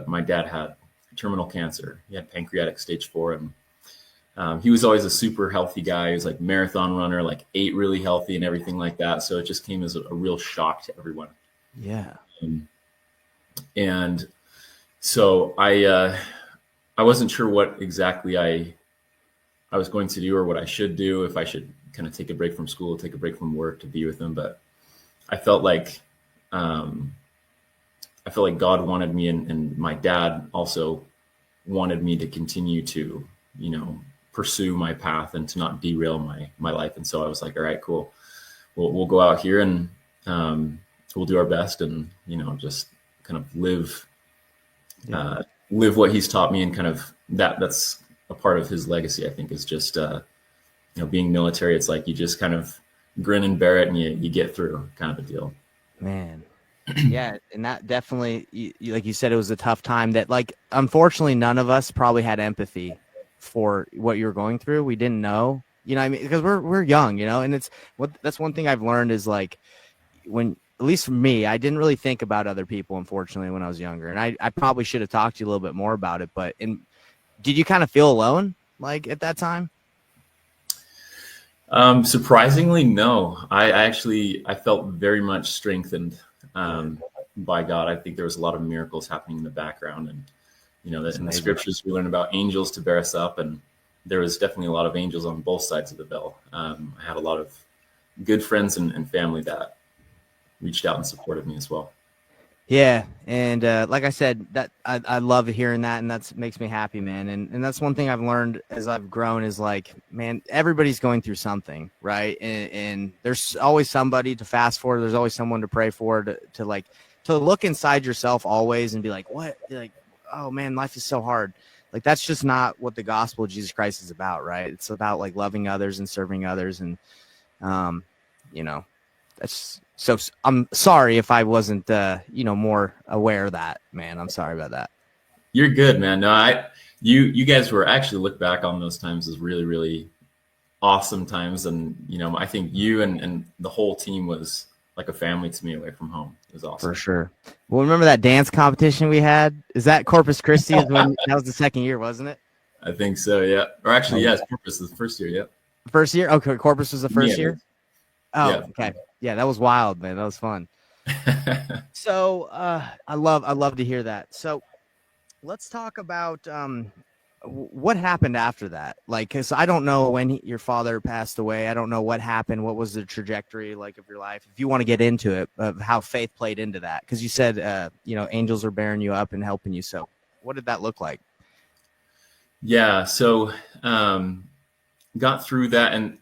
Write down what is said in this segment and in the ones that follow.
my dad had terminal cancer. He had pancreatic stage 4, and he was always a super healthy guy. He was like marathon runner, like ate really healthy and everything like that. So it just came as a real shock to everyone. Yeah. And so I wasn't sure what exactly I was going to do or what I should do, if I should kind of take a break from school, take a break from work to be with him. But I felt like God wanted me, and my dad also wanted me to continue to, pursue my path and to not derail my life. And so I was like, all right, cool. We'll go out here and we'll do our best, and, just kind of live what he's taught me. And kind of that's a part of his legacy, I think, is just, being military. It's like you just kind of grin and bear it, and you get through, kind of a deal. Man. Yeah. And that definitely, like you said, it was a tough time that, like, unfortunately, none of us probably had empathy for what you were going through. We didn't know, I mean, because we're young, and that's one thing I've learned is, like, when, at least for me, I didn't really think about other people, unfortunately, when I was younger. And I probably should have talked to you a little bit more about it. But did you kind of feel alone, like, at that time? Surprisingly, no. I felt very much strengthened by God. I think there was a lot of miracles happening in the background, and in the scriptures we learn about angels to bear us up, and there was definitely a lot of angels on both sides of the bell. I had a lot of good friends and family that reached out and supported me as well. Yeah. And like I said, that I love hearing that, and that makes me happy, man. And that's one thing I've learned as I've grown is, like, man, everybody's going through something, right? And there's always somebody to fast for. There's always someone to pray for, to look inside yourself always and be like, what? Like, oh man, life is so hard. Like, that's just not what the gospel of Jesus Christ is about, right? It's about, like, loving others and serving others. And, that's so, I'm sorry if I wasn't, more aware of that, man. I'm sorry about that. You're good, man. No, you guys were actually, look back on those times as really, really awesome times. And, I think you and the whole team was like a family to me away from home. It was awesome. For sure. Well, remember that dance competition we had? Is that Corpus Christi? That was the second year, wasn't it? I think so, yeah. Or actually, yes, Corpus is the first year, yeah. First year? Okay, Corpus was the first year? Oh, yeah. Okay. Yeah, that was wild, man. That was fun. So I love to hear that. So let's talk about what happened after that. Like, because I don't know when your father passed away. I don't know what happened. What was the trajectory, like, of your life? If you want to get into it, of how faith played into that. Because you said, angels are bearing you up and helping you. So what did that look like? Yeah. So got through that. And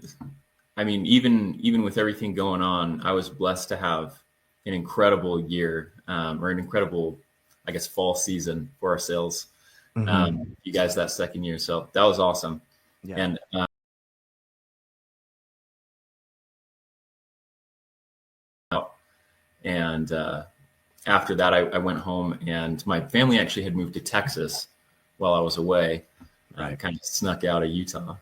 I mean, even with everything going on, I was blessed to have an incredible year, or an incredible, I guess, fall season for our sales. You guys that second year. So that was awesome. Yeah. And after that, I went home, and my family actually had moved to Texas while I was away. I kind of snuck out of Utah.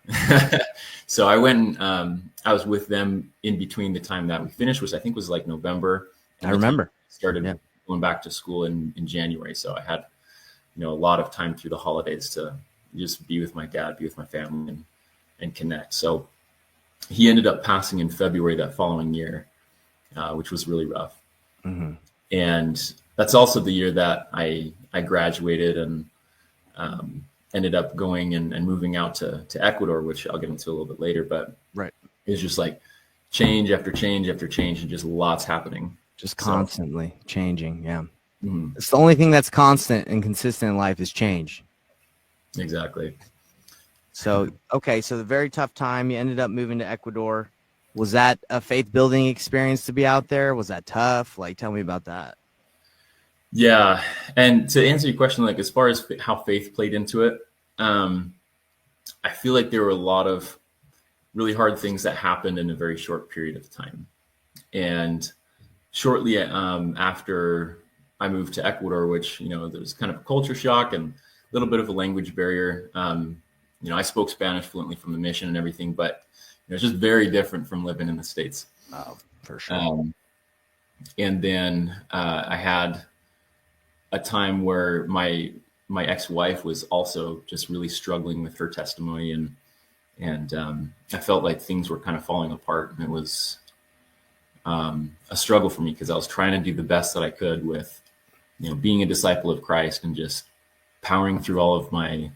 So I went, I was with them in between the time that we finished, which I think was like November. I remember. Started going back to school in January. So I had, a lot of time through the holidays to just be with my dad, be with my family, and connect. So he ended up passing in February that following year, which was really rough. And that's also the year that I graduated and ended up going and moving out to Ecuador, which I'll get into a little bit later. But it was just like change after change after change, and just lots happening. Just constantly changing. Yeah. It's the only thing that's constant and consistent in life is change. Exactly. So, okay. So the very tough time, you ended up moving to Ecuador. Was that a faith building experience to be out there? Was that tough? Like, tell me about that. Yeah. And to answer your question, like, as far as how faith played into it, I feel like there were a lot of really hard things that happened in a very short period of time. And shortly after I moved to Ecuador, which, there was kind of a culture shock and a little bit of a language barrier. I spoke Spanish fluently from the mission and everything, but it's just very different from living in the States. Oh, for sure. And then I had a time where my ex-wife was also just really struggling with her testimony, and I felt like things were kind of falling apart, and it was a struggle for me because I was trying to do the best that I could with, being a disciple of Christ and just powering through all of my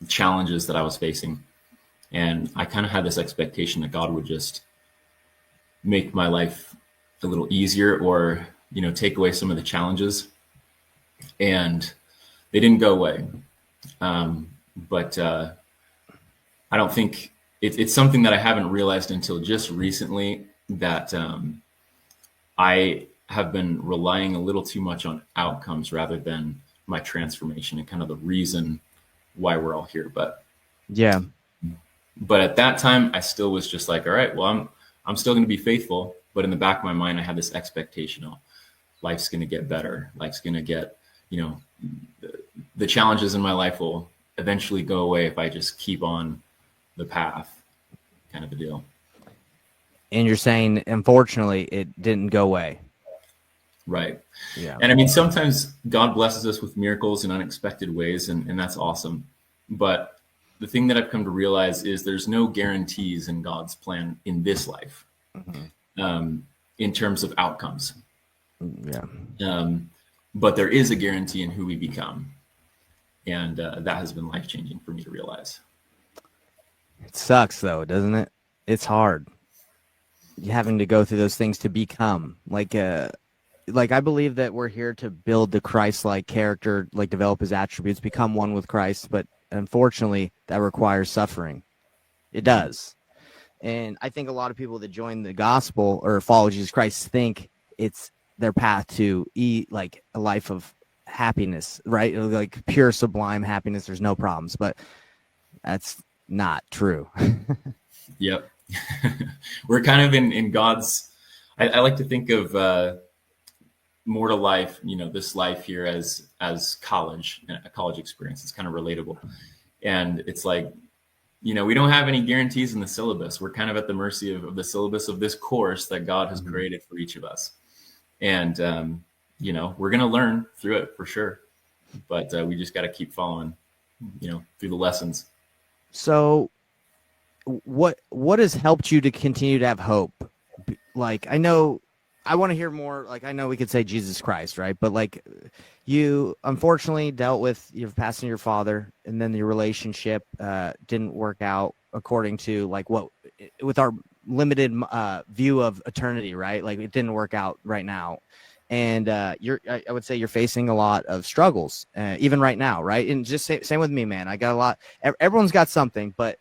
challenges that I was facing. And I kind of had this expectation that God would just make my life a little easier, or, take away some of the challenges. And they didn't go away. But I don't think it's something that I haven't realized until just recently, that I have been relying a little too much on outcomes rather than my transformation and kind of the reason why we're all here. Yeah. But at that time, I still was just like, all right, well, I'm still going to be faithful. But in the back of my mind, I had this expectation, life's going to get better. Life's going to get, the challenges in my life will eventually go away if I just keep on the path, kind of a deal. And you're saying, unfortunately, it didn't go away. Right. Yeah. And I mean, sometimes God blesses us with miracles in unexpected ways, and that's awesome. But the thing that I've come to realize is there's no guarantees in God's plan in this life, in terms of outcomes. Yeah. But there is a guarantee in who we become. And that has been life-changing for me to realize. It sucks, though, doesn't it? It's hard. You having to go through those things to become like I believe that we're here to build the Christ-like character, like develop his attributes, become one with Christ. But unfortunately, that requires suffering. It does. And I think a lot of people that join the gospel or follow Jesus Christ think it's their path to like a life of happiness, right? Like pure sublime happiness. There's no problems, but that's not true. Yep. We're kind of in God's, I like to think of mortal life, this life here as college, a college experience. It's kind of relatable. And it's like, we don't have any guarantees in the syllabus. We're kind of at the mercy of the syllabus of this course that God has created for each of us. And, we're going to learn through it for sure. But we just got to keep following, through the lessons. So what has helped you to continue to have hope? Like, I want to hear more. Like, I know we could say Jesus Christ, right? But like, you unfortunately dealt with your passing your father, and then your relationship didn't work out according to like what with our limited view of eternity, right? Like, it didn't work out right now, and I would say you're facing a lot of struggles, even right now, right? And just same with me, man. I got a lot. Everyone's got something, but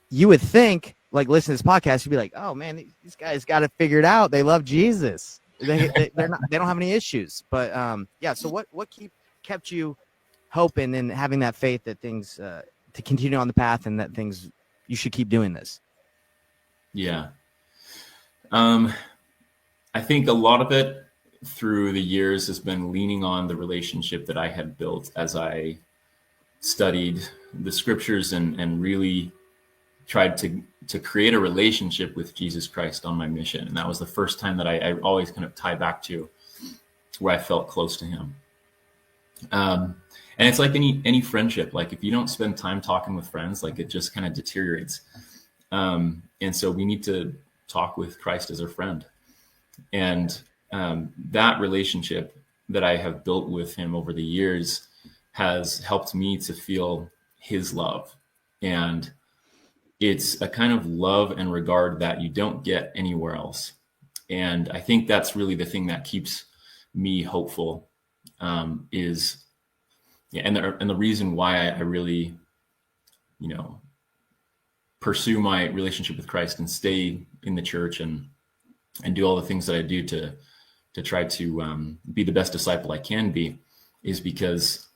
you would think, like, listen to this podcast, you'd be like, oh man, these guys got it figured out. They love Jesus. They don't have any issues. But yeah. So what kept you hoping and having that faith that things to continue on the path, and that things you should keep doing this? Yeah. I think a lot of it through the years has been leaning on the relationship that I had built as I studied the scriptures and really tried to create a relationship with Jesus Christ on my mission. And that was the first time that I always kind of tie back to where I felt close to him. And it's like any friendship. Like, if you don't spend time talking with friends, like, it just kind of deteriorates. And so we need to talk with Christ as our friend. And that relationship that I have built with him over the years has helped me to feel his love. And it's a kind of love and regard that you don't get anywhere else. And I think that's really the thing that keeps me hopeful, and the reason why I really, pursue my relationship with Christ and stay in the church and do all the things that I do to try to be the best disciple I can be, is because,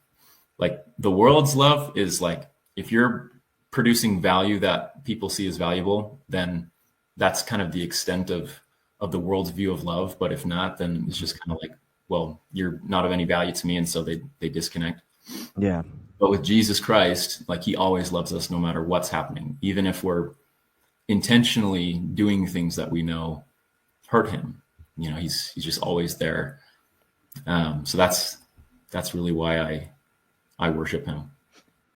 like, the world's love is like, if you're producing value that people see as valuable, then that's kind of the extent of the world's view of love. But if not, then it's just kind of like, well, you're not of any value to me. And so they disconnect. Yeah. But with Jesus Christ, like, he always loves us no matter what's happening, even if we're intentionally doing things that we know hurt him. He's just always there. So that's that's really why I worship him.